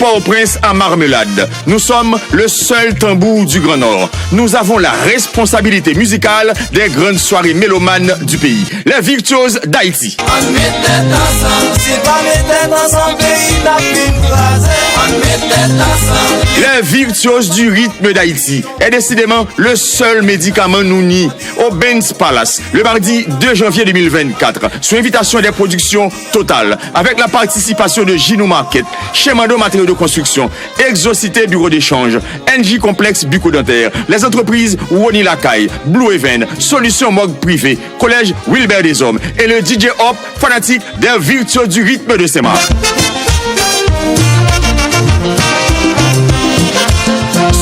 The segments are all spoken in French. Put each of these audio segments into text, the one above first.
Port-au-Prince à Marmelade. Nous sommes le seul tambour du Grand Nord. Nous avons la responsabilité musicale des grandes soirées mélomanes du pays. Les virtuoses d'Haïti. On met tête ensemble, si pas mettre tête ensemble, pays n'a plus crasé. On met tête ensemble. Les virtuoses du rythme d'Haïti est décidément le seul médicament nous nie au Benz Palace le mardi 2 janvier 2024 sous invitation des productions Total avec la participation de Ginou Market, Chemando Matériaux de Construction, Exocité Bureau d'échange, NJ Complexe Bucco-Dentaire, les entreprises Woni Lacaille, Blue Even, Solution Morgue Privé, Collège Wilbert des Hommes et le DJ Hop fanatique des virtuoses du rythme de Saint-Marc.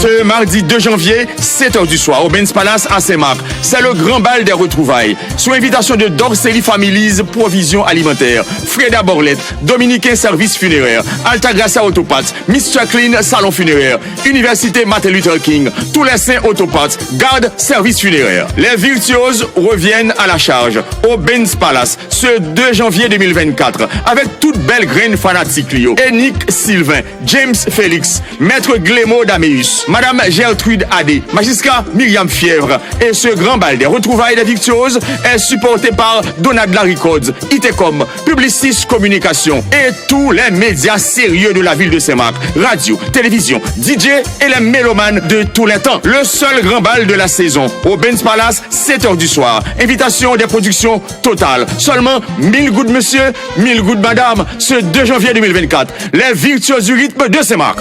Ce mardi 2 janvier, 7h du soir, au Benz Palace à Saint-Marc. C'est le grand bal des retrouvailles. Sous invitation de Dorceli Families, Provision Alimentaire, Freda Borlette, Dominicain Service Funéraire, Altagracia Autopath, Mr. Clean Salon Funéraire, Université Martin Luther King, Tous les Saints Autopath, Garde Service Funéraire. Les virtuoses reviennent à la charge au Benz Palace ce 2 janvier 2024 avec toute belle graine fanatique Lio. Enick Sylvain, James Félix, Maître Glémo Daméus, Madame Gertrude Adé, Magistrat Myriam Fièvre. Et ce grand bal des retrouvailles des virtuoses est supporté par Donadla Records, Itecom, Publicis Communication et tous les médias sérieux de la ville de Saint-Marc. Radio, télévision, DJ et les mélomanes de tous les temps. Le seul grand bal de la saison au Benz Palace, 7h du soir. Invitation des productions Total. Seulement 1000 gouttes monsieur, 1000 gouttes madame, ce 2 janvier 2024. Les virtuoses du rythme de Saint-Marc.